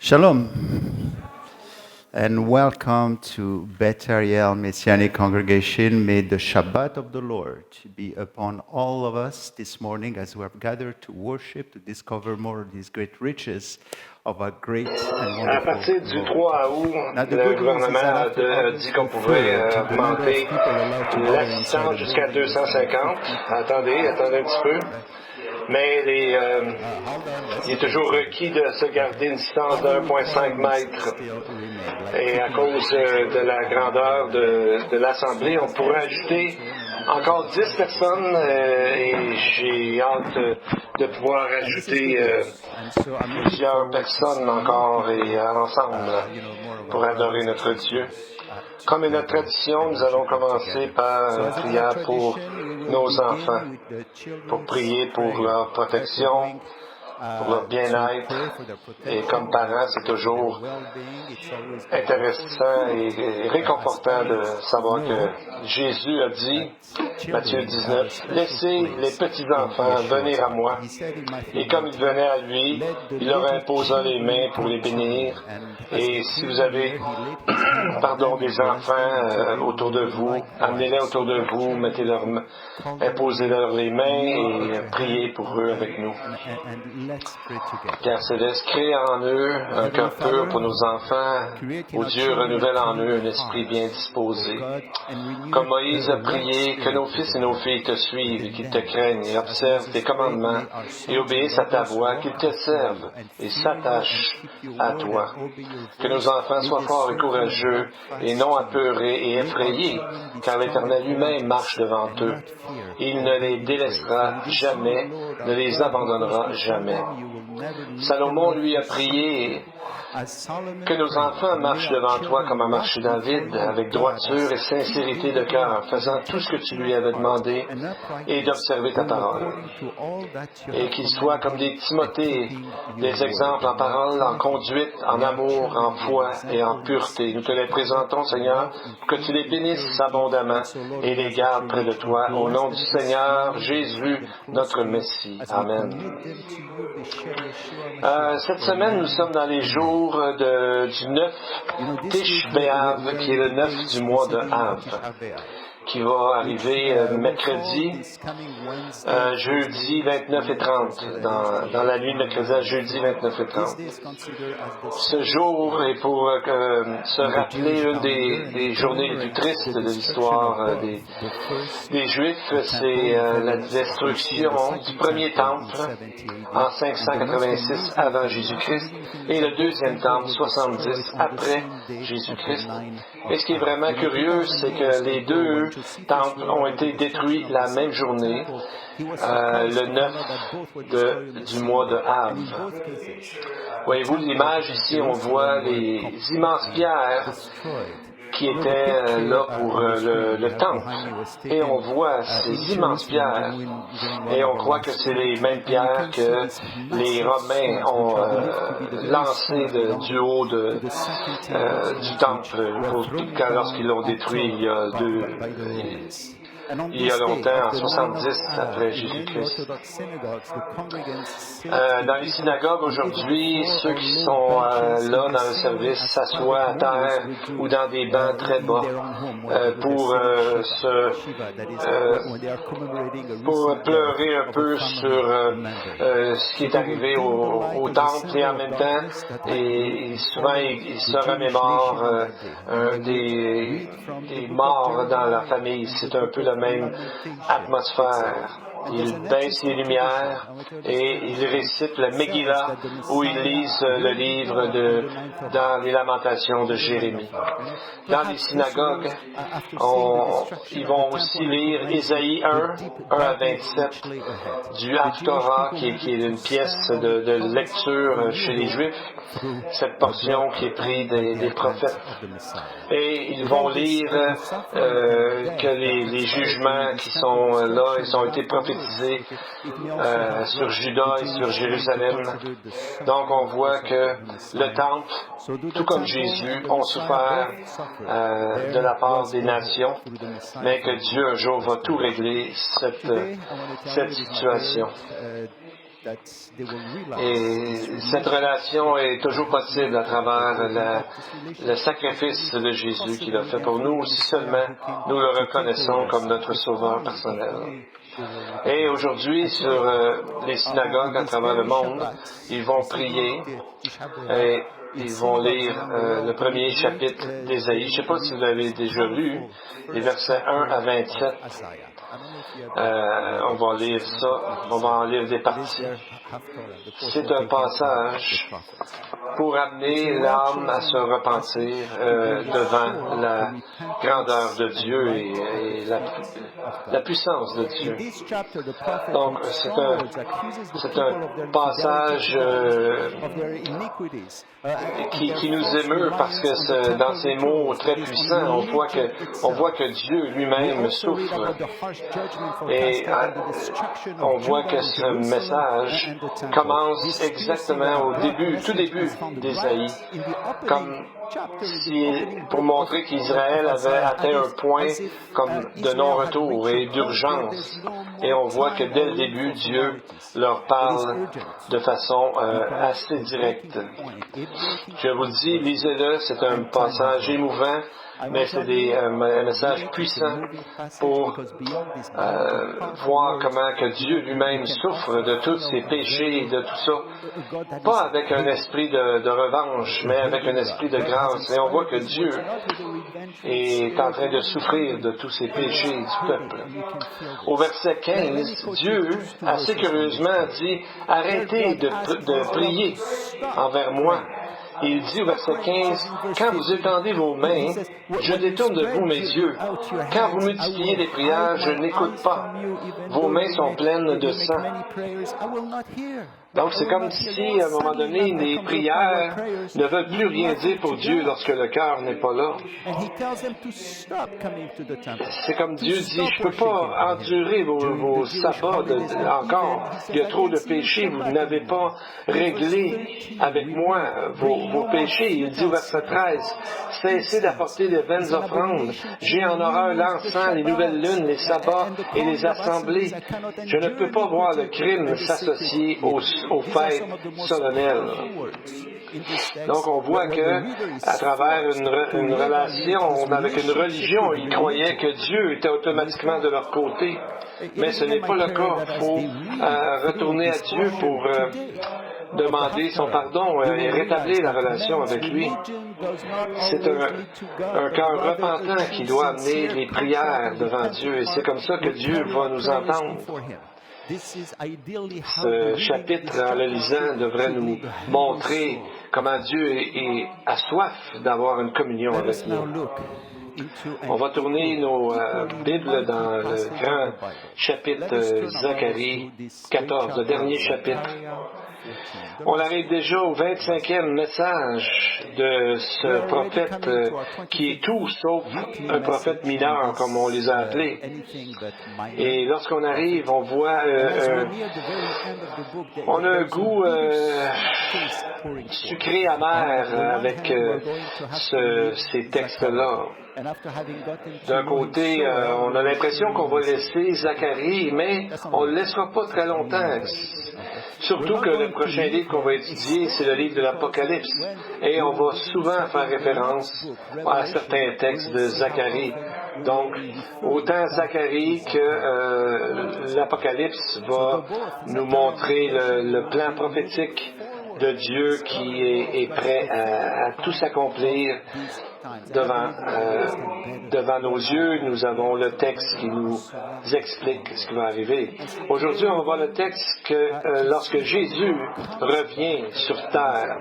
Shalom, and welcome to Beth Ariel Messianic Congregation. May the Shabbat of the Lord be upon all of us this morning as we have gathered to worship, to discover more of these great riches of our great and wonderful À partir du Lord. 3 août, le gouvernement a dit qu'on pouvait augmenter l'assistance jusqu'à 250. Attendez un petit peu. Mais il est toujours requis de se garder une distance de 1,5 mètre. Et à cause de la grandeur de l'Assemblée, on pourrait ajouter encore 10 personnes et j'ai hâte de pouvoir ajouter plusieurs personnes encore et ensemble pour adorer notre Dieu. Comme est notre tradition, nous allons commencer par une prière pour nos enfants, pour prier pour leur protection, pour leur bien-être. Et comme parents, c'est toujours intéressant et réconfortant de savoir que Jésus a dit, Matthieu 19, « Laissez les petits-enfants venir à moi. » Et comme ils venaient à lui, il leur imposa les mains pour les bénir. Et si vous avez des enfants autour de vous, amenez-les autour de vous, imposez-leur les mains et priez pour eux avec nous. Père Céleste, crée en eux un cœur pur pour nos enfants, où Dieu renouvelle en eux un esprit bien disposé. Comme Moïse a prié, que nos fils et nos filles te suivent et qu'ils te craignent et observent tes commandements et obéissent à ta voix, qu'ils te servent et s'attachent à toi. Que nos enfants soient forts et courageux et non apeurés et effrayés, car l'Éternel lui-même marche devant eux. Il ne les délaissera jamais, ne les abandonnera jamais. Salomon lui a prié que nos enfants marchent devant toi comme a marché David, avec droiture et sincérité de cœur, faisant tout ce que tu lui avais demandé et d'observer ta parole. Et qu'ils soient comme des Timothée, des exemples en parole, en conduite, en amour, en foi et en pureté. Nous te les présentons, Seigneur, pour que tu les bénisses abondamment et les gardes près de toi. Au nom du Seigneur Jésus, notre Messie. Amen. Cette semaine, nous sommes dans les jours du 9 Tish B'Av, qui est le 9 du mois de Av, qui va arriver mercredi, jeudi 29 et 30, dans la nuit de mercredi à jeudi 29 et 30. Ce jour est pour se rappeler une des journées les plus tristes de l'histoire des Juifs, c'est la destruction du premier temple en 586 avant Jésus-Christ et le deuxième temple 70 après Jésus-Christ. Et ce qui est vraiment curieux, c'est que les deux temples ont été détruits la même journée, le 9 du mois de Av. Voyez-vous l'image ici, on voit les immenses pierres qui étaient là pour le temple. Et on voit ces immenses pierres. Et on croit que c'est les mêmes pierres que les Romains ont lancées du haut du temple lorsqu'ils l'ont détruit il y a longtemps, en 70 après Jésus-Christ. Dans les synagogues aujourd'hui, ceux qui sont là dans le service s'assoient à terre ou dans des bancs très bas pour pleurer un peu sur ce qui est arrivé au temple et en même temps, et souvent ils se remémorent des morts dans la famille. C'est un peu la même atmosphère. Ils baissent les lumières et ils récitent le Megillah où ils lisent le livre dans les Lamentations de Jérémie. Dans les synagogues, ils vont aussi lire Ésaïe 1 à 27 du Haftorah, qui est une pièce de lecture chez les Juifs, cette portion qui est prise des prophètes. Et ils vont lire que les jugements qui sont là, ils ont été prophétisés sur Juda et sur Jérusalem. Donc on voit que le temple, tout comme Jésus, ont souffert de la part des nations, mais que Dieu un jour va tout régler cette situation. Et cette relation est toujours possible à travers le sacrifice de Jésus qu'il a fait pour nous, si seulement nous le reconnaissons comme notre sauveur personnel. Et aujourd'hui, sur les synagogues à travers le monde, ils vont prier et ils vont lire le premier chapitre d'Ésaïe. Je ne sais pas si vous l'avez déjà lu, les versets 1 à 27. On va lire ça, on va en lire des parties. C'est un passage pour amener l'âme à se repentir devant la grandeur de Dieu et la puissance de Dieu. Donc, c'est un passage qui nous émeut parce que dans ces mots très puissants, on voit que Dieu lui-même souffre. Et on voit que ce message commence exactement tout début d'Ésaïe, comme pour montrer qu'Israël avait atteint un point comme de non-retour et d'urgence. Et on voit que dès le début, Dieu leur parle de façon assez directe. Je vous le dis, lisez-le, c'est un passage émouvant, mais c'est un message puissant pour voir comment que Dieu lui-même souffre de tous ses péchés, de tout ça, pas avec un esprit de revanche, mais avec un esprit de grâce. Et on voit que Dieu est en train de souffrir de tous ses péchés du peuple. Au verset 15, Dieu, assez curieusement, dit « Arrêtez de prier envers moi ». Il dit au verset 15, « Quand vous étendez vos mains, je détourne de vous mes yeux. Quand vous multipliez les prières, je n'écoute pas. Vos mains sont pleines de sang. » Donc, c'est comme si, à un moment donné, les prières ne veulent plus rien dire pour Dieu lorsque le cœur n'est pas là. C'est comme Dieu dit, je ne peux pas endurer vos sabbats encore. Il y a trop de péchés, vous n'avez pas réglé avec moi vos péchés. Il dit au verset 13, cessez d'apporter les vaines offrandes. J'ai en horreur l'encens, les nouvelles lunes, les sabbats et les assemblées. Je ne peux pas voir le crime s'associer aux fêtes solennelles. Donc, on voit que, à travers une relation avec une religion, ils croyaient que Dieu était automatiquement de leur côté. Mais ce n'est pas le cas. Il faut retourner à Dieu pour demander son pardon et rétablir la relation avec lui. C'est un cœur repentant qui doit amener les prières devant Dieu et c'est comme ça que Dieu va nous entendre. Ce chapitre, en le lisant, devrait nous montrer comment Dieu a soif d'avoir une communion avec nous. On va tourner nos Bibles dans le grand chapitre Zacharie 14, le dernier chapitre. On arrive déjà au 25e message de ce prophète qui est tout sauf un prophète mineur, comme on les a appelés. Et lorsqu'on arrive, on voit, on a un goût sucré amer avec ces textes-là. D'un côté, on a l'impression qu'on va laisser Zacharie, mais on ne le laissera pas très longtemps. Surtout que le prochain livre qu'on va étudier, c'est le livre de l'Apocalypse. Et on va souvent faire référence à certains textes de Zacharie. Donc, autant Zacharie que l'Apocalypse va nous montrer le plan prophétique de Dieu qui est prêt à tout s'accomplir devant nos yeux. Nous avons le texte qui nous explique ce qui va arriver. Aujourd'hui, on va voir le texte que lorsque Jésus revient sur terre.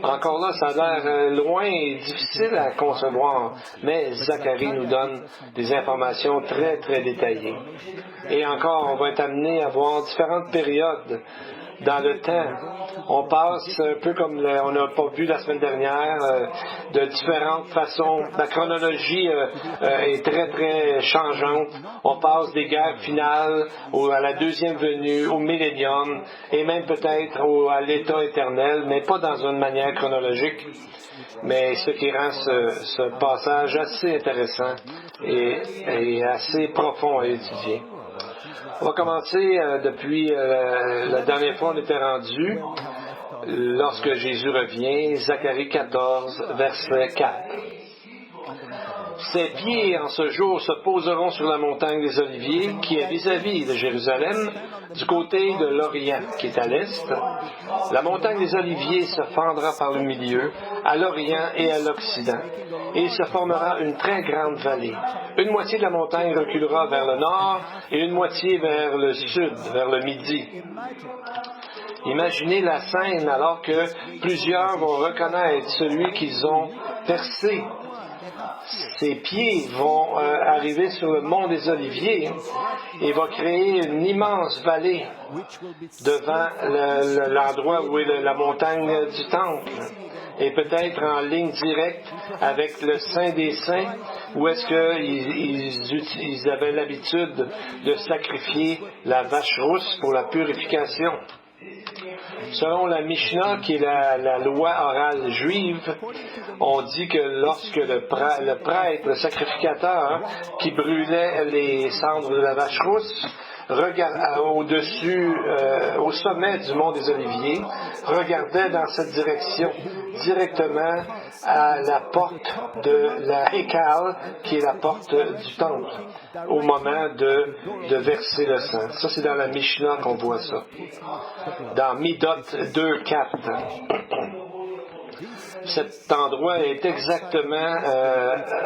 Encore là, ça a l'air loin et difficile à concevoir, mais Zacharie nous donne des informations très, très détaillées. Et encore, on va être amené à voir différentes périodes dans le temps. On passe un peu comme on n'a pas vu la semaine dernière, de différentes façons. La chronologie est très, très changeante. On passe des guerres finales à la deuxième venue, au millénium, et même peut-être à l'état éternel, mais pas dans une manière chronologique. Mais ce qui rend ce passage assez intéressant et assez profond à étudier. On va commencer depuis la dernière fois on était rendu, lorsque Jésus revient, Zacharie 14, verset 4. Ses pieds en ce jour se poseront sur la montagne des Oliviers, qui est vis-à-vis de Jérusalem, du côté de l'Orient, qui est à l'est. La montagne des Oliviers se fendra par le milieu, à l'Orient et à l'Occident, et il se formera une très grande vallée. Une moitié de la montagne reculera vers le nord, et une moitié vers le sud, vers le midi. Imaginez la scène alors que plusieurs vont reconnaître celui qu'ils ont percé. Ses pieds vont arriver sur le mont des Oliviers et va créer une immense vallée devant l'endroit où est la montagne du Temple et peut-être en ligne directe avec le Saint des Saints où est-ce qu'ils avaient l'habitude de sacrifier la vache rousse pour la purification. Selon la Mishnah, qui est la loi orale juive, on dit que lorsque le prêtre, le sacrificateur, qui brûlait les cendres de la vache rousse, au sommet du mont des Oliviers, regardait dans cette direction, directement à la porte de la Hékal, qui est la porte du temple, au moment de verser le sang. Ça, c'est dans la Mishnah qu'on voit ça. Dans Midot 2.4. Cet endroit est exactement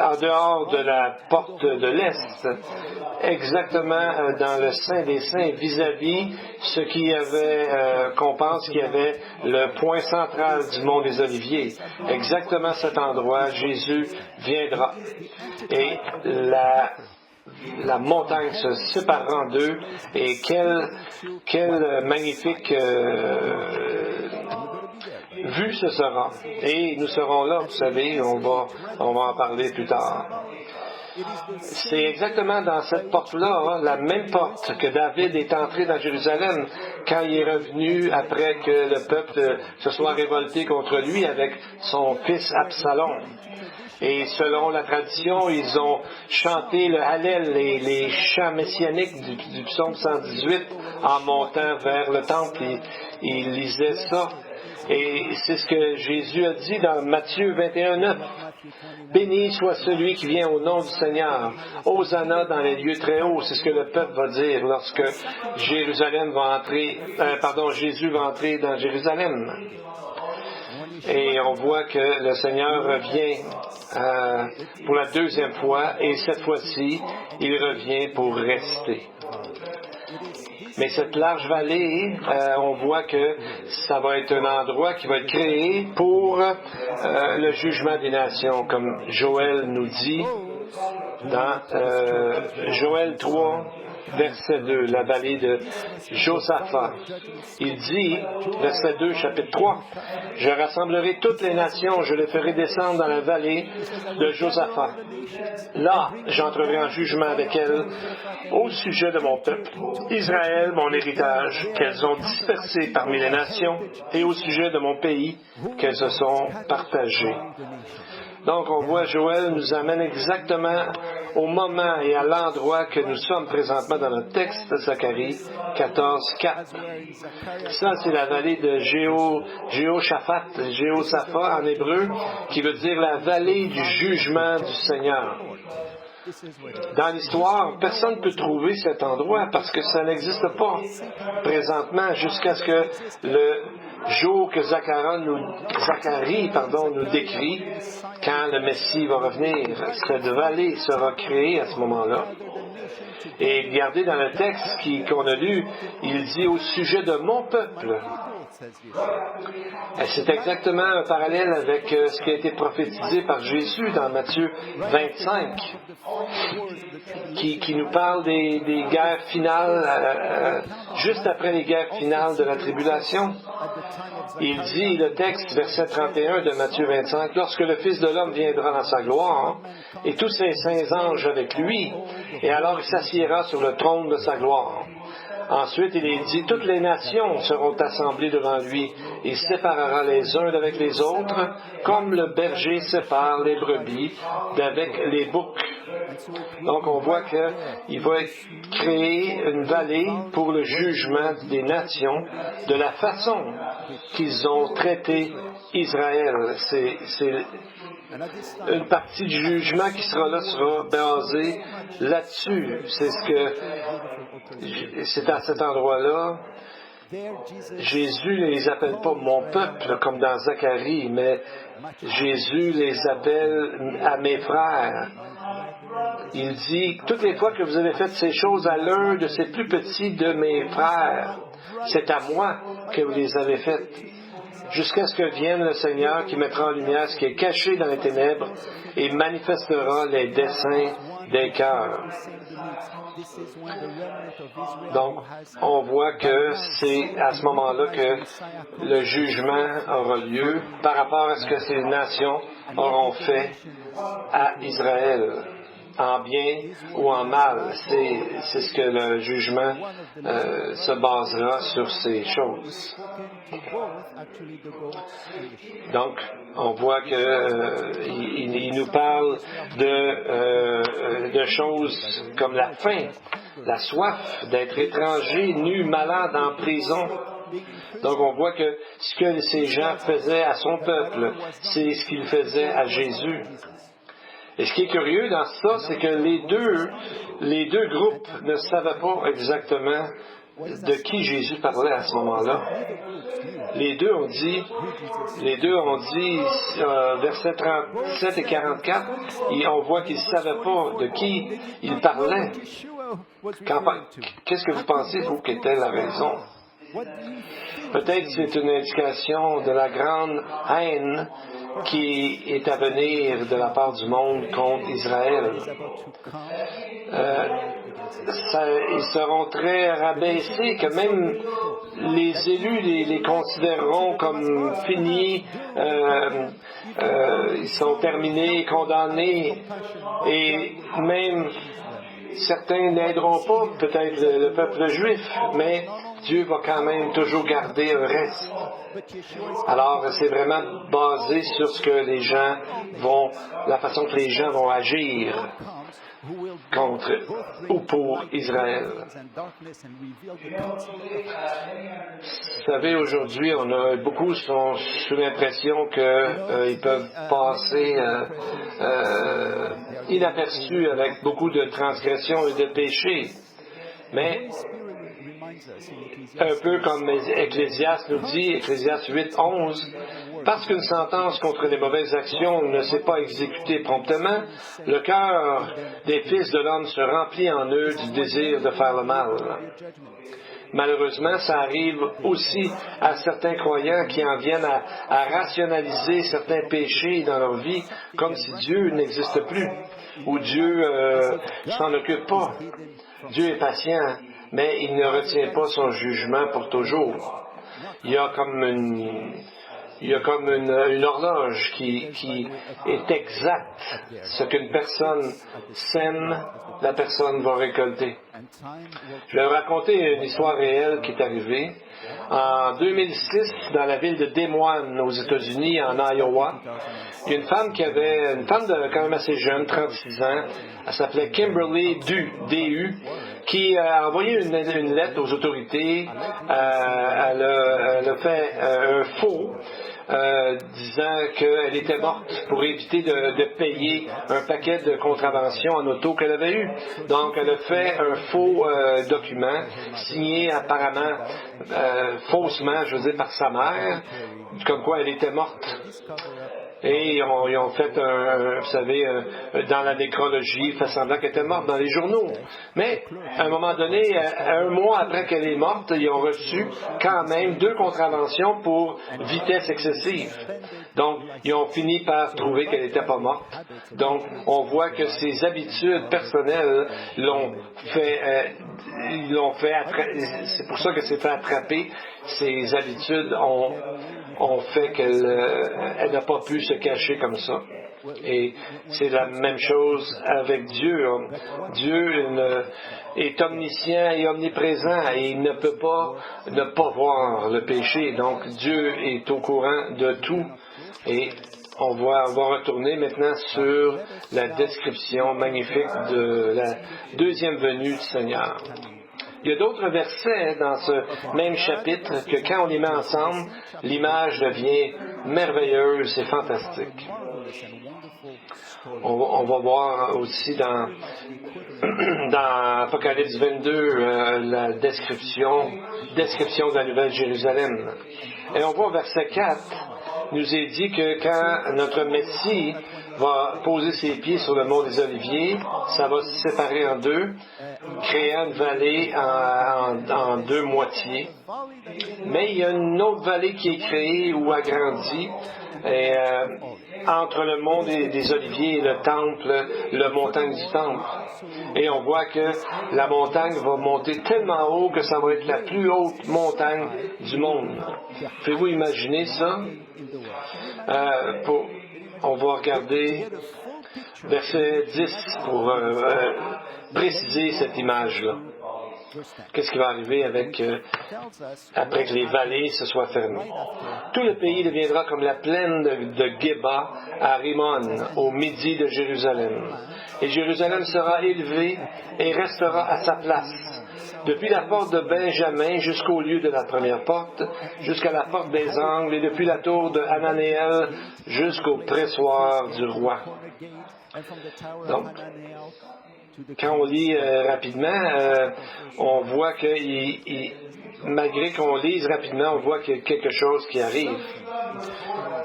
en dehors de la porte de l'Est, exactement dans le Saint des Saints, vis-à-vis ce qui avait, qu'on pense qu'il y avait le point central du mont des Oliviers. Exactement cet endroit, Jésus viendra. Et la montagne se séparera en deux, et quelle magnifique vue ce sera. Et nous serons là, vous savez, on va en parler plus tard. C'est exactement dans cette porte-là, la même porte que David est entré dans Jérusalem quand il est revenu après que le peuple se soit révolté contre lui avec son fils Absalom. Et selon la tradition, ils ont chanté le Hallel, les chants messianiques du psaume 118 en montant vers le temple. Ils lisaient ça. Et c'est ce que Jésus a dit dans Matthieu 21:9. Béni soit celui qui vient au nom du Seigneur. Hosanna dans les lieux très hauts. C'est ce que le peuple va dire lorsque Jésus va entrer dans Jérusalem. Et on voit que le Seigneur revient pour la deuxième fois, et cette fois-ci, il revient pour rester. Mais cette large vallée, on voit que ça va être un endroit qui va être créé pour le jugement des nations, comme Joël nous dit dans Joël 3, verset 2, la vallée de Josaphat. Il dit, verset 2, chapitre 3, « Je rassemblerai toutes les nations, je les ferai descendre dans la vallée de Josaphat. Là, j'entrerai en jugement avec elles au sujet de mon peuple, Israël, mon héritage, qu'elles ont dispersé parmi les nations, et au sujet de mon pays, qu'elles se sont partagées. » Donc, on voit Joël nous amène exactement au moment et à l'endroit que nous sommes présentement dans notre texte, Zacharie 14, 4. Ça, c'est la vallée de Jéhoshaphat en hébreu, qui veut dire la vallée du jugement du Seigneur. Dans l'histoire, personne ne peut trouver cet endroit parce que ça n'existe pas présentement jusqu'à ce que le jour que Zacharie nous décrit, quand le Messie va revenir. Cette vallée sera créée à ce moment-là. Et regardez dans le texte qu'on a lu, il dit au sujet de mon peuple. C'est exactement un parallèle avec ce qui a été prophétisé par Jésus dans Matthieu 25, qui nous parle des guerres finales, juste après les guerres finales de la tribulation. Il dit, le texte, verset 31 de Matthieu 25, « Lorsque le Fils de l'homme viendra dans sa gloire, et tous ses saints anges avec lui, et alors il s'assiera sur le trône de sa gloire. » Ensuite, il est dit, toutes les nations seront assemblées devant lui. Il séparera les uns d'avec les autres, comme le berger sépare les brebis d'avec les boucs. Donc, on voit qu'il va créer une vallée pour le jugement des nations de la façon qu'ils ont traité Israël. C'est une partie du jugement qui sera là sera basée là-dessus. C'est à cet endroit-là. Jésus ne les appelle pas mon peuple comme dans Zacharie, mais Jésus les appelle à mes frères. Il dit, toutes les fois que vous avez fait ces choses à l'un de ces plus petits de mes frères, c'est à moi que vous les avez faites. Jusqu'à ce que vienne le Seigneur qui mettra en lumière ce qui est caché dans les ténèbres et manifestera les desseins des cœurs. Donc, on voit que c'est à ce moment-là que le jugement aura lieu par rapport à ce que ces nations auront fait à Israël, en bien ou en mal. C'est ce que le jugement se basera sur ces choses. Donc, on voit qu'il nous parle de choses comme la faim, la soif, d'être étranger, nu, malade, en prison. Donc, on voit que ce que ces gens faisaient à son peuple, c'est ce qu'ils faisaient à Jésus. Et ce qui est curieux dans ça, c'est que les deux groupes ne savaient pas exactement de qui Jésus parlait à ce moment-là. Les deux ont dit, versets 37 et 44, et on voit qu'ils ne savaient pas de qui il parlait. Qu'est-ce que vous pensez, vous, qu'était la raison? Peut-être c'est une indication de la grande haine qui est à venir de la part du monde contre Israël. Ils seront très rabaissés, que même les élus les considéreront comme finis, ils sont terminés, condamnés, et même certains n'aideront pas peut-être le peuple juif, mais Dieu va quand même toujours garder un reste. Alors, c'est vraiment basé sur ce que les gens la façon que les gens vont agir contre ou pour Israël. Vous savez, aujourd'hui, beaucoup sont sous l'impression qu'ils peuvent passer inaperçus avec beaucoup de transgressions et de péchés. Mais un peu comme Ecclésiaste nous dit, Ecclésiaste 8:11, parce qu'une sentence contre les mauvaises actions ne s'est pas exécutée promptement, le cœur des fils de l'homme se remplit en eux du désir de faire le mal. Malheureusement, ça arrive aussi à certains croyants qui en viennent à rationaliser certains péchés dans leur vie comme si Dieu n'existe plus, ou Dieu s'en occupe pas. Dieu est patient, mais il ne retient pas son jugement pour toujours. Il y a comme une horloge qui est exacte. Ce qu'une personne sème, la personne va récolter. Je vais vous raconter une histoire réelle qui est arrivée. En 2006, dans la ville de Des Moines, aux États-Unis, en Iowa, il y a une femme quand même assez jeune, 36 ans, elle s'appelait Kimberly Du, qui a envoyé une lettre aux autorités. Elle a fait un faux disant qu'elle était morte pour éviter de payer un paquet de contraventions en auto qu'elle avait eu. Donc, elle a fait un faux document signé apparemment faussement, par sa mère, comme quoi elle était morte. Et ils ont fait, vous savez, dans la nécrologie, fait semblant qu'elle était morte dans les journaux. Mais, à un moment donné, un mois après qu'elle est morte, ils ont reçu quand même 2 contraventions pour vitesse excessive. Donc, ils ont fini par trouver qu'elle n'était pas morte. Donc, on voit que ses habitudes personnelles l'ont fait c'est pour ça qu'elle s'est fait attraper. Ses habitudes ont fait qu'elle n'a pas pu se cacher comme ça. Et c'est la même chose avec Dieu. Dieu est omniscient et omniprésent et il ne peut pas ne pas voir le péché. Donc Dieu est au courant de tout et On va retourner maintenant sur la description magnifique de la deuxième venue du Seigneur. Il y a d'autres versets dans ce même chapitre que quand on les met ensemble, l'image devient merveilleuse et fantastique. On va voir aussi dans Apocalypse 22 la description de la Nouvelle Jérusalem. Et on voit au verset 4, nous est dit que quand notre Messie va poser ses pieds sur le mont des Oliviers, ça va se séparer en deux, créant une vallée en deux moitiés. Mais il y a une autre vallée qui est créée ou agrandie entre le mont des Oliviers et le temple, la montagne du temple. Et on voit que la montagne va monter tellement haut que ça va être la plus haute montagne du monde. Pouvez-vous imaginer ça? On va regarder verset 10 pour préciser cette image-là. Qu'est-ce qui va arriver après que les vallées se soient fermées? Tout le pays deviendra comme la plaine de Geba à Rimon, au midi de Jérusalem. Et Jérusalem sera élevée et restera à sa place. Depuis la porte de Benjamin jusqu'au lieu de la première porte, jusqu'à la porte des angles, et depuis la tour de Hananéel jusqu'au pressoir du roi. Donc, quand on lit rapidement, on voit que malgré qu'on lise rapidement, on voit qu'il y a quelque chose qui arrive.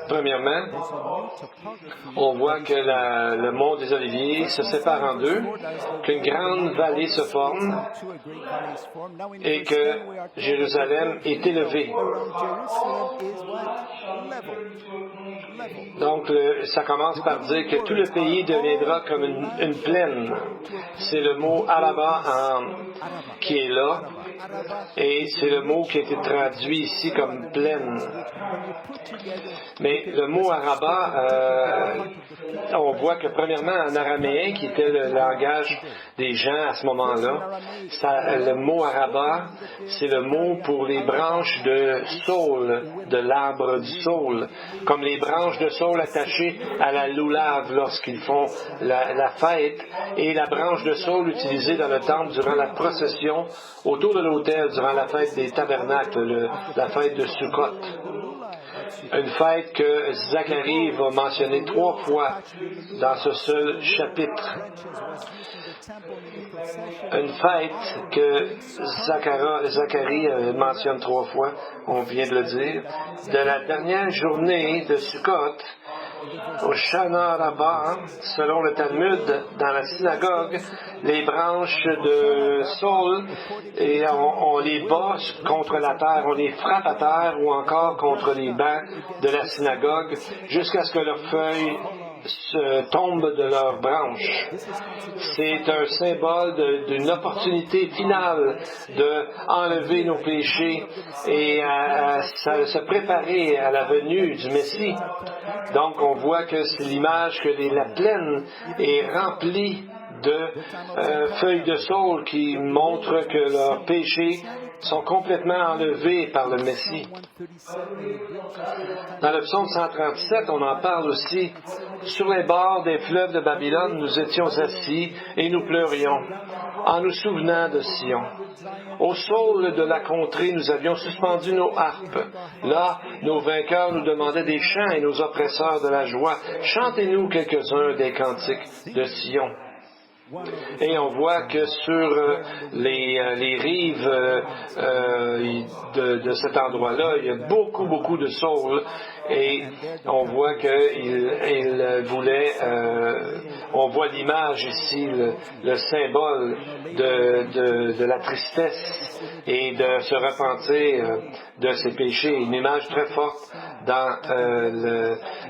Premièrement, on voit que le mont des Oliviers se sépare en deux, qu'une grande vallée se forme et que Jérusalem est élevée. Donc, ça commence par dire que tout le pays deviendra comme une plaine. C'est le mot Araba qui est là, et c'est le mot qui a été traduit ici comme plaine. Mais le mot Araba, on voit que premièrement en araméen, qui était le langage des gens à ce moment-là, le mot Araba, c'est le mot pour les branches de saule, de l'arbre du saule, comme les branches de saule attachées à la loulave lorsqu'ils font la fête, et la branche de saule utilisée dans le temple durant la procession autour de l'autel durant la fête des tabernacles, la fête de Sukkot. Une fête que Zacharie va mentionner 3 fois dans ce seul chapitre. Une fête que Zacharie mentionne 3 fois, on vient de le dire. De la dernière journée de Sukkot, au Shana Rabbah, selon le Talmud, dans la synagogue, les branches de saule, et on les bat contre la terre, on les frappe à terre ou encore contre les bancs de la synagogue jusqu'à ce que leurs feuilles tombent de leurs branches. C'est un symbole d'une opportunité finale de enlever nos péchés et se préparer à la venue du Messie. Donc on voit que c'est l'image que la plaine est remplie de feuilles de saule qui montrent que leurs péchés sont complètement enlevés par le Messie. Dans le psaume 137, on en parle aussi. Sur les bords des fleuves de Babylone, nous étions assis et nous pleurions, en nous souvenant de Sion. Au saule de la contrée, nous avions suspendu nos harpes. Là, nos vainqueurs nous demandaient des chants et nos oppresseurs de la joie. Chantez-nous quelques-uns des cantiques de Sion. Et on voit que sur les rives de cet endroit-là, il y a beaucoup de saules. Et on voit qu'il voulait, on voit l'image ici, le symbole de la tristesse et de se repentir de ses péchés. Une image très forte dans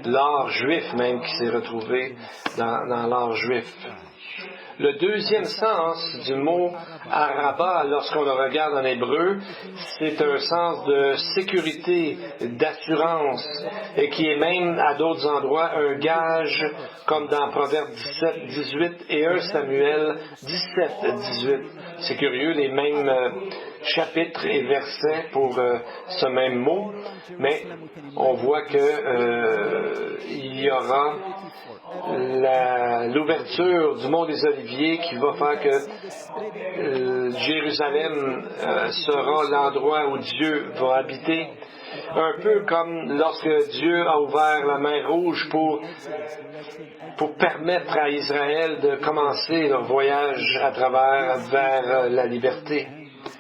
l'art juif même qui s'est retrouvé dans l'art juif. Le deuxième sens du mot Araba, lorsqu'on le regarde en hébreu, c'est un sens de sécurité, d'assurance, et qui est même à d'autres endroits un gage, comme dans Proverbes 17, 18 et 1 Samuel 17, 18. C'est curieux, les mêmes chapitres et versets pour ce même mot, mais on voit que il y aura l'ouverture du mont des Oliviers qui va faire que Jérusalem sera l'endroit où Dieu va habiter. Un peu comme lorsque Dieu a ouvert la mer Rouge pour permettre à Israël de commencer leur voyage à travers vers la liberté.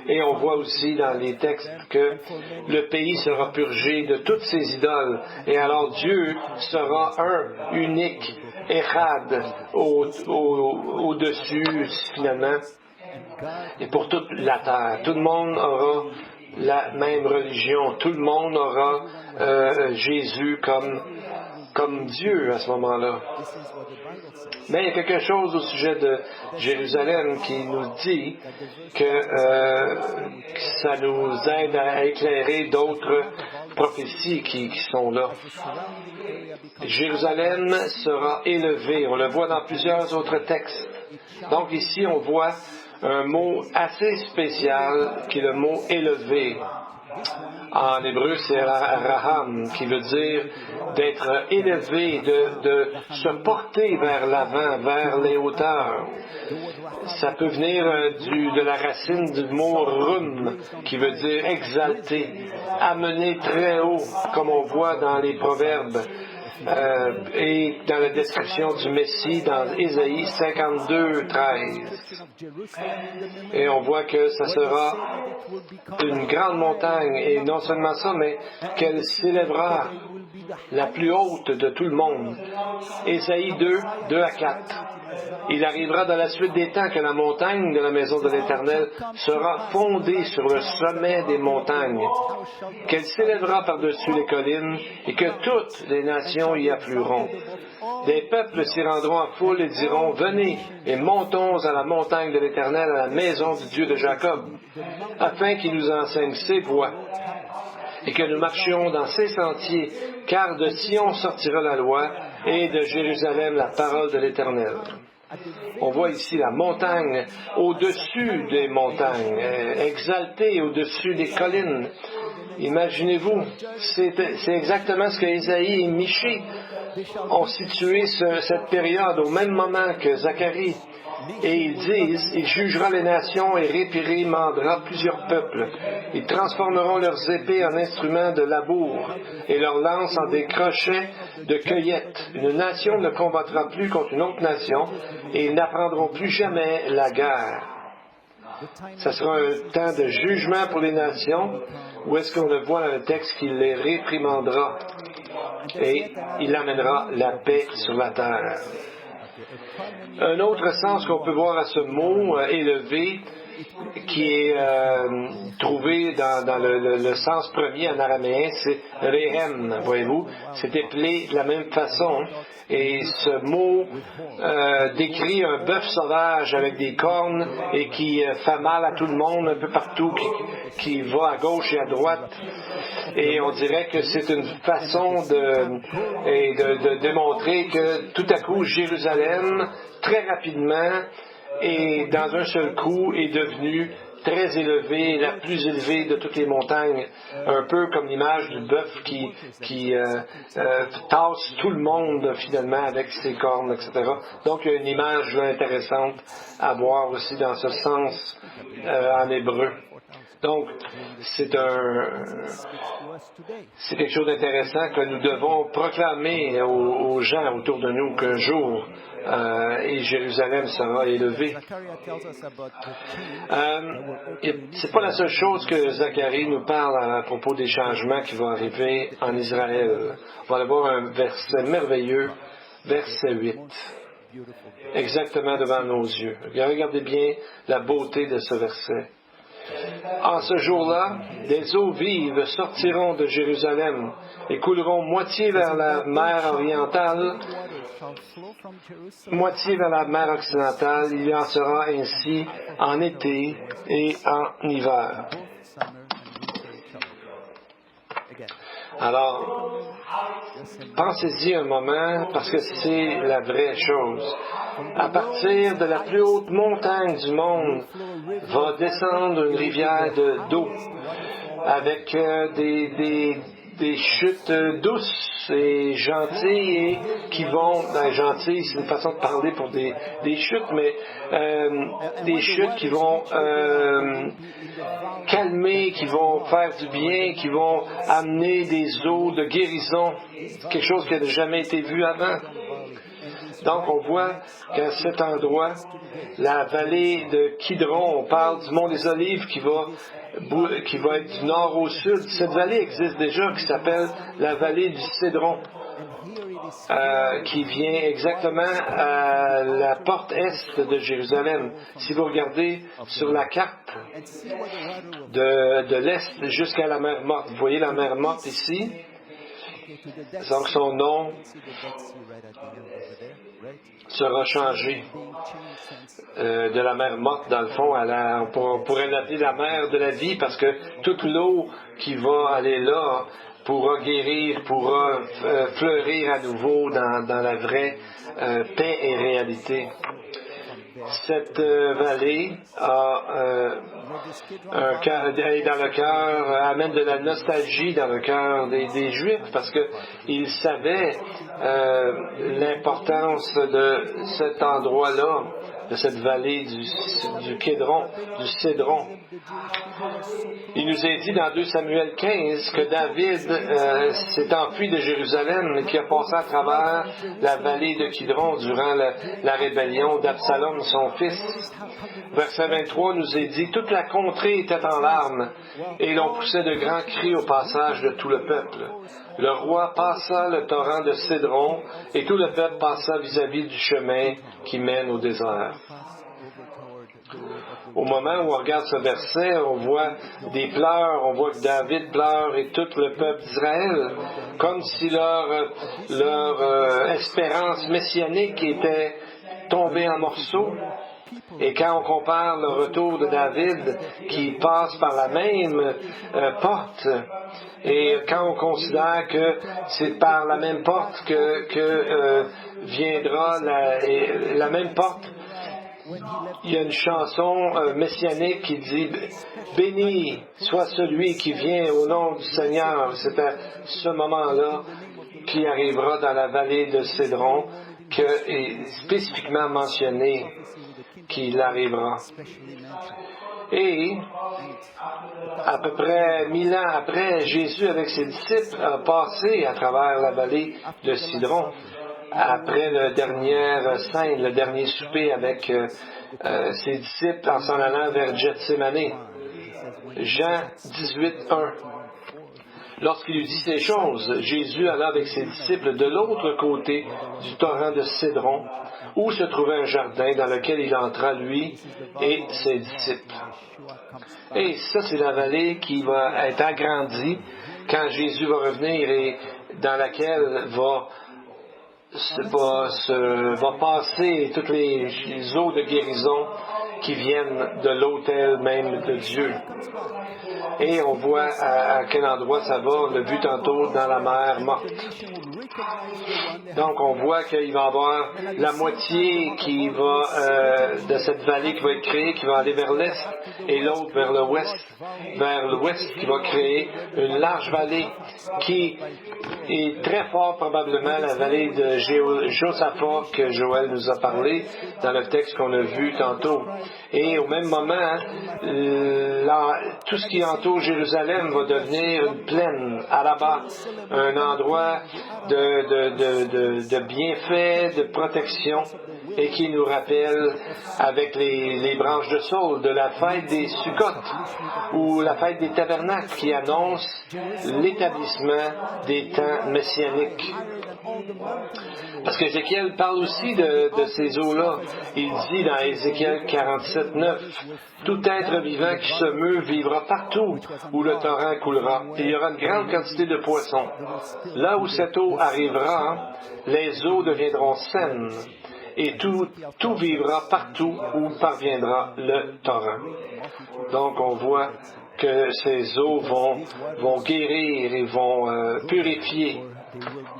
Et on voit aussi dans les textes que le pays sera purgé de toutes ses idoles. Et alors Dieu sera un, unique, Echad, au-dessus finalement, et pour toute la terre. Tout le monde aura la même religion. Tout le monde aura Jésus comme Dieu à ce moment-là. Mais il y a quelque chose au sujet de Jérusalem qui nous dit que ça nous aide à éclairer d'autres prophéties qui sont là. Jérusalem sera élevée. On le voit dans plusieurs autres textes. Donc ici, on voit un mot assez spécial qui est le mot élevé. En hébreu, c'est raham, qui veut dire d'être élevé, de se porter vers l'avant, vers les hauteurs. Ça peut venir de la racine du mot rum, qui veut dire exalté, amené très haut, comme on voit dans les proverbes. Et dans la description du Messie dans Ésaïe 52, 13. Et on voit que ça sera une grande montagne, et non seulement ça, mais qu'elle s'élèvera la plus haute de tout le monde. Ésaïe 2, 2 à 4. Il arrivera dans la suite des temps que la montagne de la maison de l'Éternel sera fondée sur le sommet des montagnes, qu'elle s'élèvera par-dessus les collines et que toutes les nations y afflueront. Des peuples s'y rendront en foule et diront, venez et montons à la montagne de l'Éternel, à la maison du Dieu de Jacob, afin qu'il nous enseigne ses voies et que nous marchions dans ses sentiers, car de Sion sortira la loi et de Jérusalem la parole de l'Éternel. On voit ici la montagne au-dessus des montagnes, exaltée au-dessus des collines. Imaginez-vous, c'est exactement ce que Ésaïe et Michée ont situé cette période au même moment que Zacharie. Et ils disent, il jugera les nations et réprimandera plusieurs peuples. Ils transformeront leurs épées en instruments de labour et leurs lances en des crochets de cueillette. Une nation ne combattra plus contre une autre nation et ils n'apprendront plus jamais la guerre. Ça sera un temps de jugement pour les nations, où est-ce qu'on le voit dans le texte qu'il les réprimandera et il amènera la paix sur la terre. Un autre sens qu'on peut voir à ce mot élevé, qui est trouvé dans le sens premier en araméen, c'est rehem, voyez-vous. C'est appelé de la même façon. Et ce mot décrit un bœuf sauvage avec des cornes et qui fait mal à tout le monde un peu partout, qui va à gauche et à droite. Et on dirait que c'est une façon de démontrer que tout à coup Jérusalem, très rapidement et dans un seul coup, est devenue très élevée, la plus élevée de toutes les montagnes, un peu comme l'image du bœuf qui tasse tout le monde finalement avec ses cornes, etc. Donc il y a une image intéressante à voir aussi dans ce sens en hébreu. Donc, c'est quelque chose d'intéressant que nous devons proclamer aux gens autour de nous qu'un jour, et Jérusalem sera élevée. C'est pas la seule chose que Zacharie nous parle à propos des changements qui vont arriver en Israël. On va aller voir un verset merveilleux, verset 8. Exactement devant nos yeux. Regardez bien la beauté de ce verset. En ce jour-là, des eaux vives sortiront de Jérusalem et couleront moitié vers la mer orientale, moitié vers la mer occidentale. Il y en sera ainsi en été et en hiver. Alors, pensez-y un moment parce que c'est la vraie chose. À partir de la plus haute montagne du monde va descendre une rivière d'eau avec des chutes douces et gentilles et qui vont, gentilles, c'est une façon de parler pour des chutes, mais des chutes qui vont calmer, qui vont faire du bien, qui vont amener des eaux de guérison, quelque chose qui n'a jamais été vu avant. Donc, on voit qu'à cet endroit, la vallée de Kidron, on parle du mont des Olives qui va être du nord au sud. Cette vallée existe déjà, qui s'appelle la vallée du Cédron, qui vient exactement à la porte est de Jérusalem. Si vous regardez sur la carte de l'est jusqu'à la mer Morte, vous voyez la mer Morte ici. Donc, son nom sera changé de la mer Morte, dans le fond, on pourrait l'appeler la mer de la vie, parce que toute l'eau qui va aller là pourra guérir, pourra fleurir à nouveau dans la vraie paix et réalité. Cette vallée est dans le cœur, amène de la nostalgie dans le cœur des Juifs, parce qu'ils savaient l'importance de cet endroit-là, de cette vallée du Kédron, du Cédron. Il nous est dit dans 2 Samuel 15 que David s'est enfui de Jérusalem et qui a passé à travers la vallée de Kidron durant la rébellion d'Absalom, son fils. Verset 23 nous est dit: toute la contrée était en larmes et l'on poussait de grands cris au passage de tout le peuple. Le roi passa le torrent de Cédron et tout le peuple passa vis-à-vis du chemin qui mène au désert. Au moment où on regarde ce verset, on voit des pleurs, on voit que David pleure et tout le peuple d'Israël, comme si leur espérance messianique était tombée en morceaux. Et quand on compare le retour de David qui passe par la même porte, et quand on considère que c'est par la même porte que viendra la même porte, il y a une chanson messianique qui dit « Béni soit celui qui vient au nom du Seigneur ». C'est à ce moment-là qui arrivera dans la vallée de Cédron que est spécifiquement mentionné qu'il arrivera. Et à peu près 1000 ans après, Jésus avec ses disciples a passé à travers la vallée de Cédron. Après la dernière scène, le dernier souper avec ses disciples en s'en allant vers Gethsémané. Jean 18:1. Lorsqu'il lui dit ces choses, Jésus alla avec ses disciples de l'autre côté du torrent de Cédron, où se trouvait un jardin dans lequel il entra, lui et ses disciples. Et ça, c'est la vallée qui va être agrandie quand Jésus va revenir et dans laquelle va passer toutes les eaux de guérison qui viennent de l'autel même de Dieu. Et on voit à quel endroit ça va, on l'a vu tantôt dans la mer Morte. Donc on voit qu'il va y avoir la moitié qui va de cette vallée qui va être créée, qui va aller vers l'est, et l'autre vers l'ouest qui va créer une large vallée qui est très fort probablement la vallée de Josaphat que Joël nous a parlé dans le texte qu'on a vu tantôt. Et au même moment, tout ce qui entoure Jérusalem va devenir une plaine, Araba, un endroit de bienfaits, de protection, et qui nous rappelle avec les branches de saule de la fête des Sukkot ou la fête des tabernacles qui annonce l'établissement des temps messianiques. Parce qu'Ézéchiel parle aussi de ces eaux-là. Il dit dans Ézéchiel 47:9, « Tout être vivant qui se meut vivra partout où le torrent coulera. Et il y aura une grande quantité de poissons. Là où cette eau arrivera, les eaux deviendront saines. Et tout vivra partout où parviendra le torrent. » Donc on voit que ces eaux vont guérir et vont purifier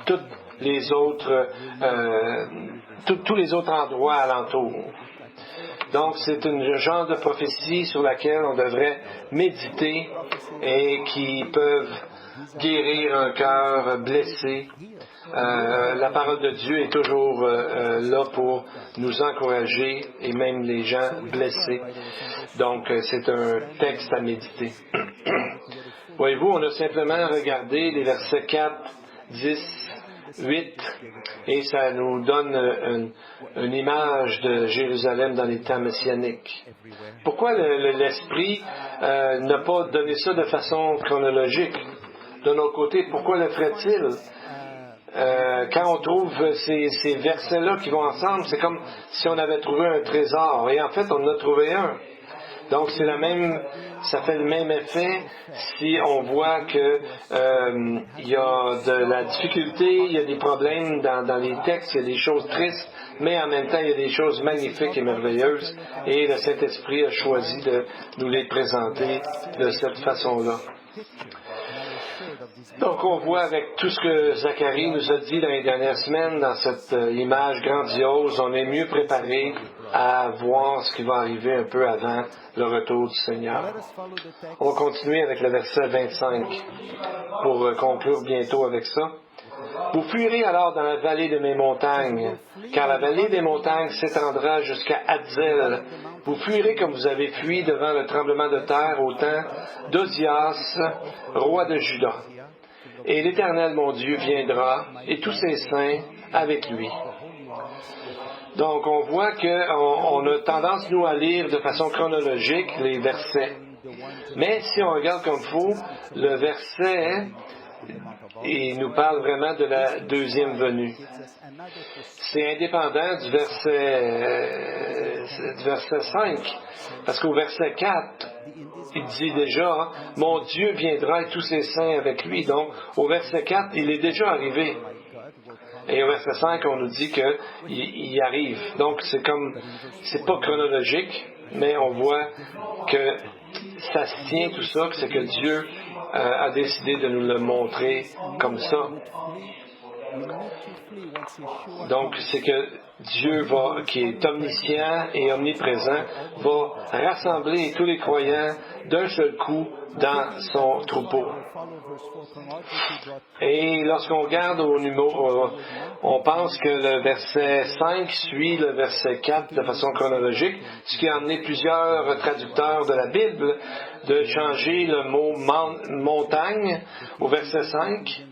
toutes les autres, tous les autres endroits alentour. Donc, c'est un genre de prophétie sur laquelle on devrait méditer et qui peuvent guérir un cœur blessé. La parole de Dieu est toujours là pour nous encourager et même les gens blessés. Donc, c'est un texte à méditer. Voyez-vous, on a simplement regardé les versets 4, 10, 8, et ça nous donne une image de Jérusalem dans les temps messianiques. Pourquoi l'Esprit n'a pas donné ça de façon chronologique? De notre côté, pourquoi le ferait-il? Quand on trouve ces versets-là qui vont ensemble, c'est comme si on avait trouvé un trésor. Et en fait, on en a trouvé un. Donc, ça fait le même effet si on voit que il y a de la difficulté, il y a des problèmes dans les textes, il y a des choses tristes, mais en même temps, il y a des choses magnifiques et merveilleuses. Et le Saint-Esprit a choisi de nous les présenter de cette façon-là. Donc, on voit avec tout ce que Zacharie nous a dit dans les dernières semaines, dans cette image grandiose, on est mieux préparé à voir ce qui va arriver un peu avant le retour du Seigneur. On va continuer avec le verset 25 pour conclure bientôt avec ça. Vous fuirez alors dans la vallée de mes montagnes, car la vallée des montagnes s'étendra jusqu'à Hadzel. Vous fuirez comme vous avez fui devant le tremblement de terre au temps d'Ozias, roi de Juda. Et l'Éternel, mon Dieu, viendra, et tous ses saints avec lui. Donc, on voit qu'on a tendance, nous, à lire de façon chronologique les versets. Mais si on regarde comme il faut, le verset, il nous parle vraiment de la deuxième venue. C'est indépendant du verset 5, parce qu'au verset 4, il dit déjà, « Mon Dieu viendra et tous ses saints avec lui. » Donc, au verset 4, il est déjà arrivé. Et au verset 5, on nous dit qu'il y arrive. Donc, c'est pas chronologique, mais on voit que ça se tient tout ça, c'est que Dieu a décidé de nous le montrer comme ça. Donc, c'est que Dieu qui est omniscient et omniprésent, va rassembler tous les croyants d'un seul coup dans son troupeau. Et lorsqu'on regarde au numéro, on pense que le verset 5 suit le verset 4 de façon chronologique, ce qui a amené plusieurs traducteurs de la Bible de changer le mot montagne au verset 5,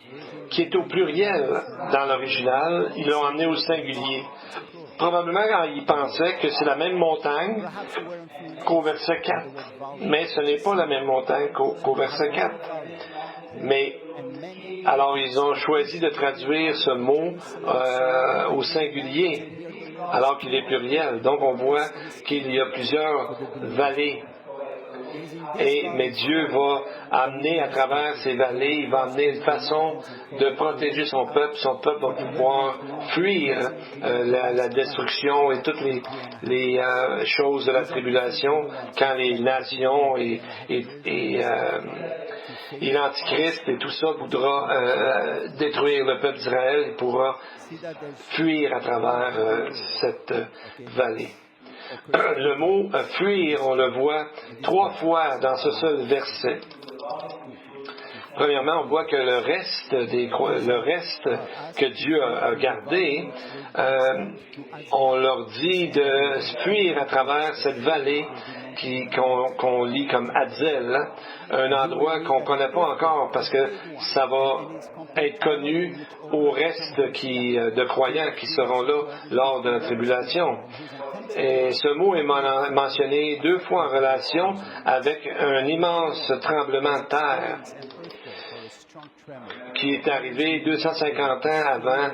qui est au pluriel dans l'original, ils l'ont amené au singulier. Probablement quand ils pensaient que c'est la même montagne qu'au verset 4. Mais ce n'est pas la même montagne qu'au verset 4. Mais, alors ils ont choisi de traduire ce mot au singulier, alors qu'il est pluriel. Donc on voit qu'il y a plusieurs vallées. Mais Dieu va amener à travers ces vallées, il va amener une façon de protéger son peuple. Son peuple va pouvoir fuir la destruction et toutes les choses de la tribulation quand les nations et l'Antichrist et tout ça voudra détruire le peuple d'Israël. Il pourra fuir à travers cette vallée. Le mot « fuir », on le voit 3 fois dans ce seul verset. Premièrement, on voit que le reste que Dieu a gardé, on leur dit de fuir à travers cette vallée qu'on lit comme Hadzel, un endroit qu'on ne connaît pas encore parce que ça va être connu au reste de croyants qui seront là lors de la tribulation. Et ce mot est mentionné 2 fois en relation avec un immense tremblement de terre qui est arrivé 250 ans avant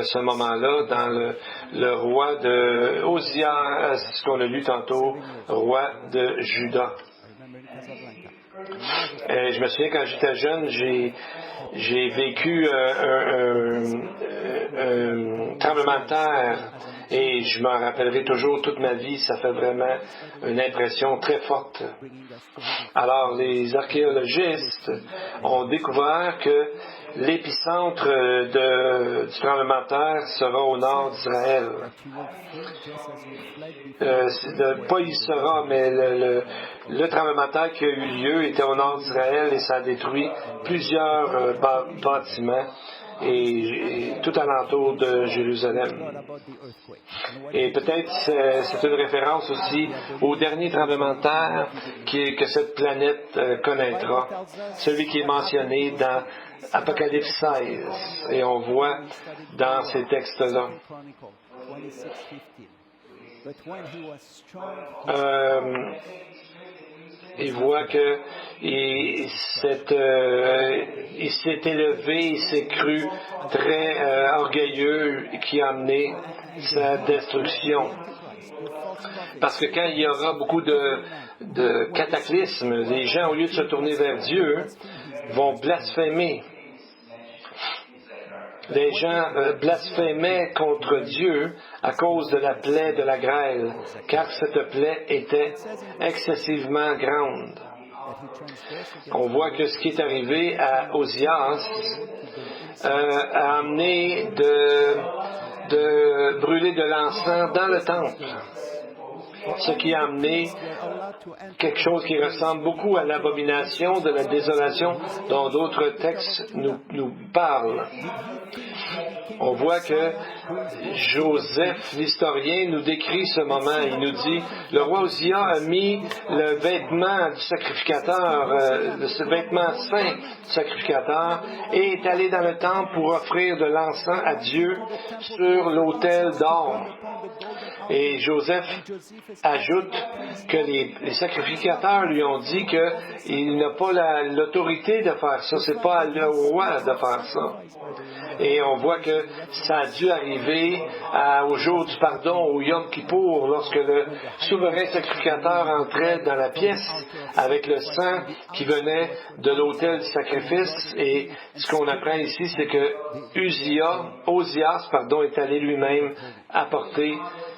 ce moment-là dans le roi de Ozias, ce qu'on a lu tantôt, roi de Juda. Je me souviens quand j'étais jeune, j'ai vécu un tremblement de terre Et je m'en rappellerai toujours toute ma vie. Ça fait vraiment une impression très forte. Alors, les archéologistes ont découvert que l'épicentre du tremblement de terre sera au nord d'Israël. Pas il sera, mais le tremblement de terre qui a eu lieu était au nord d'Israël et ça a détruit plusieurs bâtiments et tout alentour de Jérusalem. Et peut-être c'est une référence aussi au dernier tremblement de terre que cette planète connaîtra, celui qui est mentionné dans Apocalypse 16. Et on voit dans ces textes-là. Il voit que il s'est élevé, il s'est cru très orgueilleux qui a amené sa destruction. Parce que quand il y aura beaucoup de cataclysmes, les gens, au lieu de se tourner vers Dieu, vont blasphémer. Les gens blasphémaient contre Dieu à cause de la plaie de la grêle, car cette plaie était excessivement grande. On voit que ce qui est arrivé à Osias a amené de brûler de l'encens dans le temple, ce qui a amené quelque chose qui ressemble beaucoup à l'abomination de la désolation dont d'autres textes nous parlent. On voit que Joseph, l'historien, nous décrit ce moment. Il nous dit, le roi Osia a mis le vêtement du sacrificateur, ce vêtement saint du sacrificateur, et est allé dans le temple pour offrir de l'encens à Dieu sur l'autel d'or. Et Joseph ajoute que les sacrificateurs lui ont dit qu'il n'a pas l'autorité de faire ça, c'est pas au roi de faire ça. Et on voit que ça a dû arriver au jour du pardon, au Yom Kippour, lorsque le souverain sacrificateur entrait dans la pièce avec le sang qui venait de l'autel du sacrifice. Et ce qu'on apprend ici, c'est que Osias est allé lui-même apporter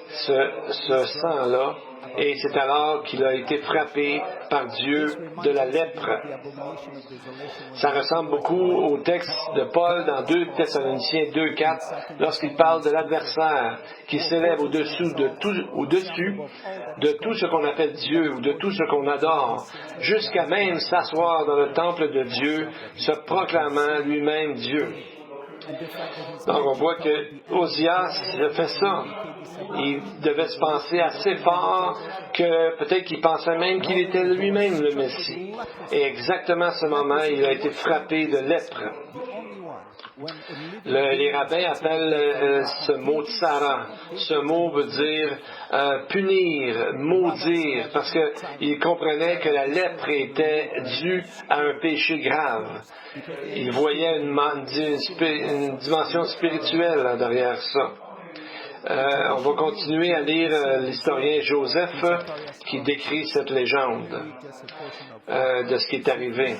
ce sang-là, et c'est alors qu'il a été frappé par Dieu de la lèpre. Ça ressemble beaucoup au texte de Paul dans 2 Thessaloniciens 2,4, lorsqu'il parle de l'adversaire qui s'élève au-dessus de tout ce qu'on appelle Dieu ou de tout ce qu'on adore, jusqu'à même s'asseoir dans le temple de Dieu, se proclamant lui-même Dieu. Donc on voit que Osias a fait ça. Il devait se penser assez fort que peut-être qu'il pensait même qu'il était lui-même le Messie. Et exactement à ce moment, il a été frappé de lèpre. Les rabbins appellent ce mot tsara. Ce mot veut dire punir, maudire, parce qu'ils comprenaient que la lèpre était due à un péché grave. Ils voyaient une dimension spirituelle derrière ça. On va continuer à lire l'historien Joseph qui décrit cette légende de ce qui est arrivé.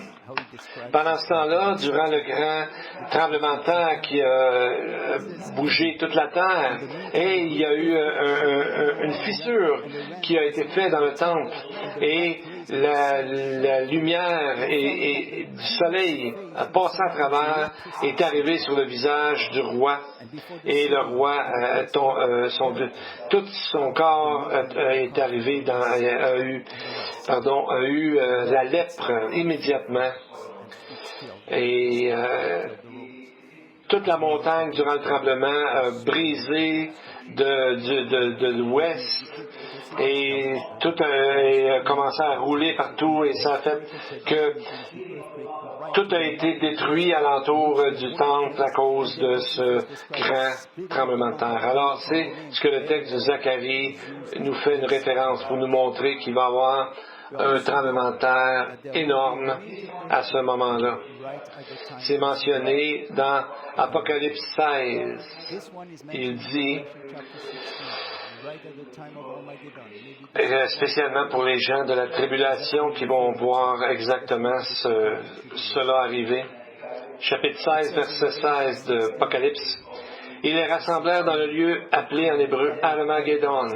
Pendant ce temps-là, durant le grand tremblement de terre qui a bougé toute la terre, et il y a eu une fissure qui a été faite dans le temple, et la lumière du soleil a passé à travers, est arrivée sur le visage du roi, et le roi, tout son corps est arrivé a eu la lèpre immédiatement. Et toute la montagne durant le tremblement a brisé de l'ouest et tout a commencé à rouler partout et ça a fait que tout a été détruit alentour du temple à cause de ce grand tremblement de terre. Alors c'est ce que le texte de Zacharie nous fait une référence pour nous montrer qu'il va y avoir un tremblement de terre énorme à ce moment-là. C'est mentionné dans Apocalypse 16. Il dit, spécialement pour les gens de la tribulation qui vont voir exactement cela arriver. Chapitre 16, verset 16 d'Apocalypse. Ils les rassemblèrent dans le lieu appelé en hébreu Armageddon.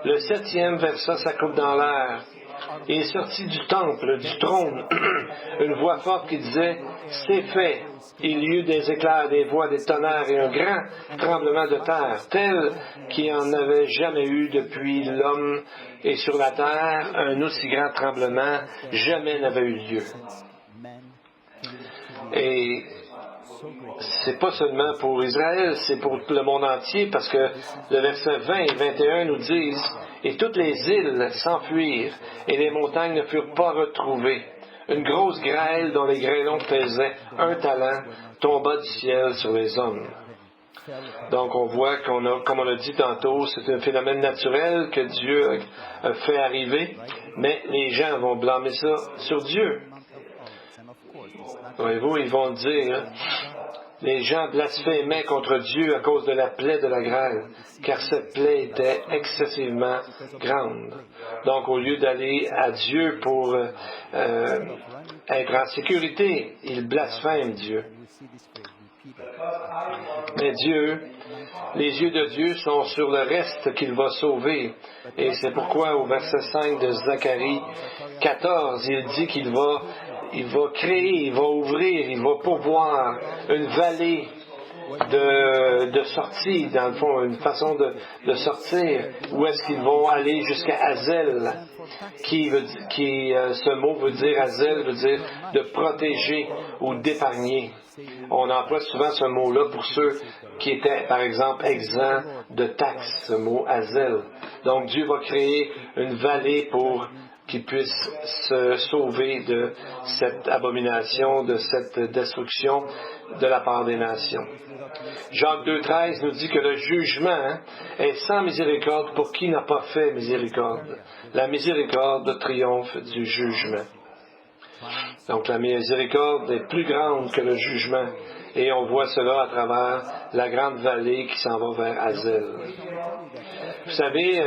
Le 7e versa sa coupe dans l'air. Et sortit du temple, du trône, une voix forte qui disait « C'est fait !» Il y eut des éclairs, des voix, des tonnerres et un grand tremblement de terre, tel qu'il n'y en avait jamais eu depuis l'homme et sur la terre, un aussi grand tremblement jamais n'avait eu lieu. Et c'est pas seulement pour Israël, c'est pour le monde entier, parce que le verset 20 et 21 nous disent « Et toutes les îles s'enfuirent, et les montagnes ne furent pas retrouvées. Une grosse grêle dont les grêlons pesaient 1 talent tomba du ciel sur les hommes. » Donc on voit comme on l'a dit tantôt, c'est un phénomène naturel que Dieu a fait arriver, mais les gens vont blâmer ça sur Dieu. Voyez-vous, ils vont dire, les gens blasphémaient contre Dieu à cause de la plaie de la grêle, car cette plaie était excessivement grande. Donc, au lieu d'aller à Dieu pour être en sécurité, ils blasphèment Dieu. Mais Dieu, les yeux de Dieu sont sur le reste qu'il va sauver. Et c'est pourquoi au verset 5 de Zacharie 14, il dit qu'il va créer, il va ouvrir, il va pourvoir une vallée de sortie, dans le fond, une façon de sortir, où est-ce qu'ils vont aller jusqu'à Hazel, ce mot veut dire, Hazel veut dire de protéger ou d'épargner. On emploie souvent ce mot-là pour ceux qui étaient, par exemple, exempts de taxes, ce mot Hazel. Donc Dieu va créer une vallée pour qu'ils puissent se sauver de cette abomination, de cette destruction de la part des nations. Jacques 2,13 nous dit que le jugement est sans miséricorde pour qui n'a pas fait miséricorde. La miséricorde triomphe du jugement. Donc la miséricorde est plus grande que le jugement. Et on voit cela à travers la grande vallée qui s'en va vers Hazel. Vous savez,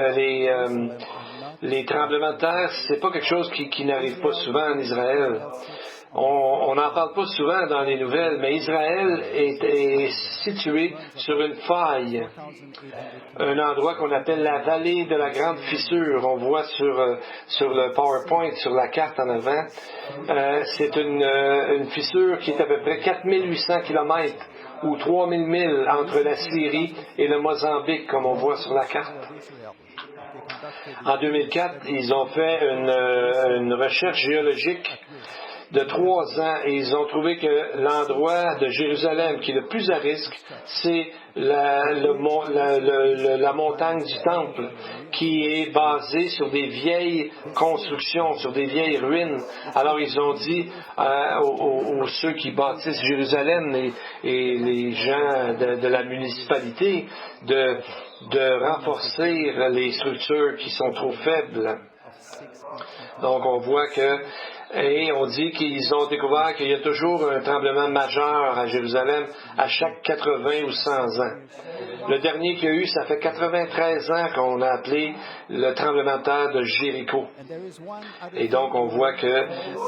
les tremblements de terre, c'est pas quelque chose qui n'arrive pas souvent en Israël. On n'en parle pas souvent dans les nouvelles, mais Israël est situé sur une faille, un endroit qu'on appelle la vallée de la grande fissure. On voit sur le PowerPoint, sur la carte en avant, c'est une fissure qui est à peu près 4800 km ou 3000 milles entre la Syrie et le Mozambique, comme on voit sur la carte. En 2004, ils ont fait une recherche géologique de 3 ans et ils ont trouvé que l'endroit de Jérusalem qui est le plus à risque, c'est la montagne du Temple qui est basée sur des vieilles constructions, sur des vieilles ruines. Alors ils ont dit aux ceux qui bâtissent Jérusalem et les gens de la municipalité de renforcer les structures qui sont trop faibles. Donc on voit et on dit qu'ils ont découvert qu'il y a toujours un tremblement majeur à Jérusalem à chaque 80 ou 100 ans. Le dernier qu'il y a eu, ça fait 93 ans qu'on a appelé le tremblement de terre de Jéricho. Et donc on voit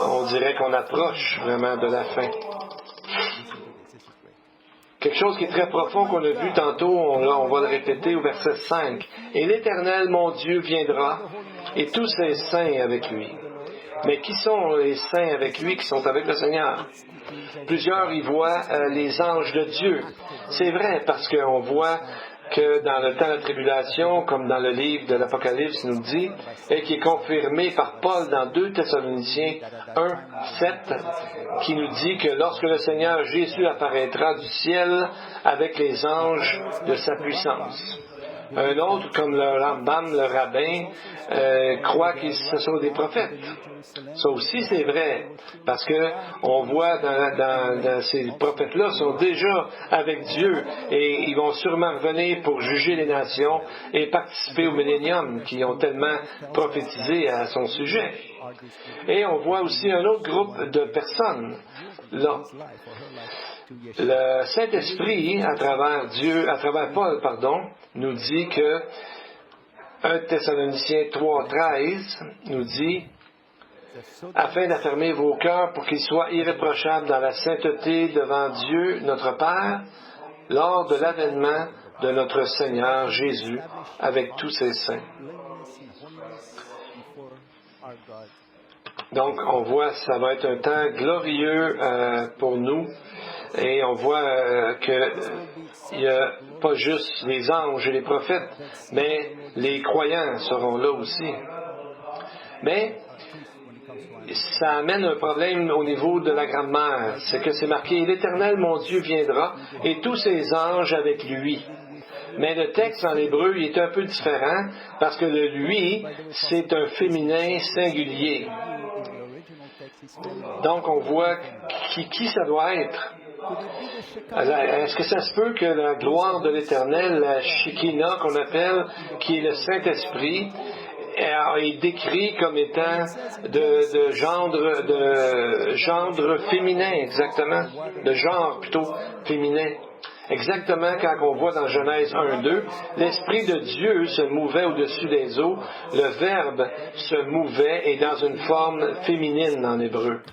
on dirait qu'on approche vraiment de la fin. Quelque chose qui est très profond qu'on a vu tantôt, on va le répéter au verset 5. « Et l'Éternel, mon Dieu, viendra, et tous ses saints avec lui. » Mais qui sont les saints avec lui, qui sont avec le Seigneur? Plusieurs y voient les anges de Dieu. C'est vrai, parce qu'on voit que dans le temps de la tribulation, comme dans le livre de l'Apocalypse nous dit, et qui est confirmé par Paul dans 2 Thessaloniciens 1, 7, qui nous dit que lorsque le Seigneur Jésus apparaîtra du ciel avec les anges de sa puissance. Un autre, comme le Rambam, le rabbin, croit que ce sont des prophètes. Ça aussi, c'est vrai, parce que on voit dans ces prophètes-là sont déjà avec Dieu et ils vont sûrement revenir pour juger les nations et participer au millénium qui ont tellement prophétisé à son sujet. Et on voit aussi un autre groupe de personnes là. Le Saint-Esprit, à travers Paul, nous dit que 1 Thessaloniciens 3,13 nous dit afin d'affermir vos cœurs pour qu'ils soient irréprochables dans la sainteté devant Dieu, notre Père, lors de l'avènement de notre Seigneur Jésus avec tous ses saints. Donc, on voit que ça va être un temps glorieux pour nous. Et on voit qu'il n'y a pas juste les anges et les prophètes, mais les croyants seront là aussi. Mais ça amène un problème au niveau de la grammaire. C'est que c'est marqué « L'Éternel, mon Dieu, viendra, et tous ses anges avec lui ». Mais le texte en hébreu il est un peu différent, parce que le « lui », c'est un féminin singulier. Donc, on voit qui ça doit être. Est-ce que ça se peut que la gloire de l'Éternel, la Shekinah qu'on appelle, qui est le Saint-Esprit, est décrit comme étant de gendre féminin, exactement, de genre plutôt féminin. Exactement quand on voit dans Genèse 1-2, l'Esprit de Dieu se mouvait au-dessus des eaux, le Verbe se mouvait et dans une forme féminine en hébreu.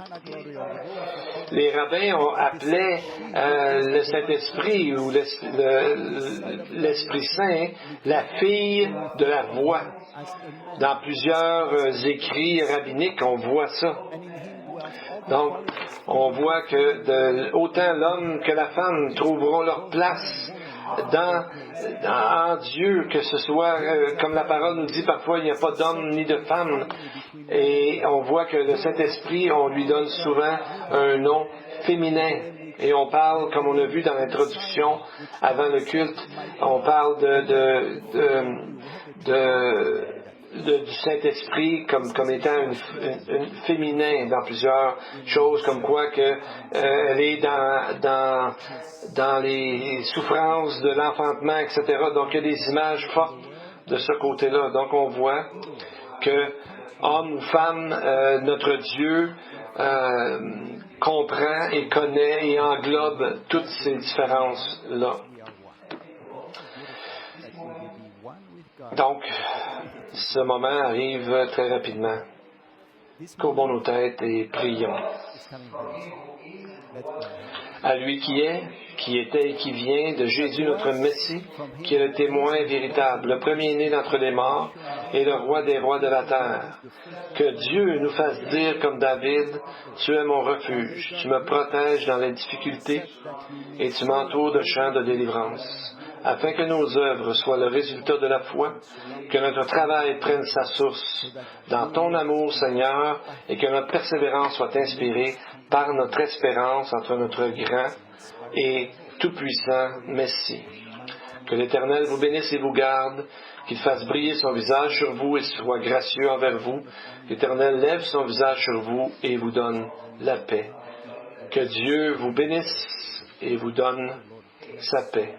Les rabbins appelaient le Saint-Esprit ou l'Esprit Saint la fille de la voix. Dans plusieurs écrits rabbiniques, on voit ça. Donc, on voit que autant l'homme que la femme trouveront leur place en Dieu, que ce soit, comme la parole nous dit parfois, il n'y a pas d'homme ni de femme. Et on voit que le Saint-Esprit, on lui donne souvent un nom féminin. Et on parle, comme on a vu dans l'introduction, avant le culte, on parle du Saint-Esprit comme étant une féminin dans plusieurs choses, comme quoi que elle est dans les souffrances de l'enfantement, etc. Donc il y a des images fortes de ce côté-là. Donc on voit que homme ou femme, notre Dieu comprend et connaît et englobe toutes ces différences-là. Donc, ce moment arrive très rapidement. Courbons nos têtes et prions. À lui qui est, qui était et qui vient, de Jésus notre Messie, qui est le témoin véritable, le premier-né d'entre les morts et le roi des rois de la terre. Que Dieu nous fasse dire comme David, « Tu es mon refuge, tu me protèges dans les difficultés et tu m'entoures de chants de délivrance. » Afin que nos œuvres soient le résultat de la foi, que notre travail prenne sa source dans ton amour, Seigneur, et que notre persévérance soit inspirée par notre espérance entre notre grand et tout-puissant Messie. Que l'Éternel vous bénisse et vous garde, qu'il fasse briller son visage sur vous et soit gracieux envers vous. L'Éternel lève son visage sur vous et vous donne la paix. Que Dieu vous bénisse et vous donne sa paix.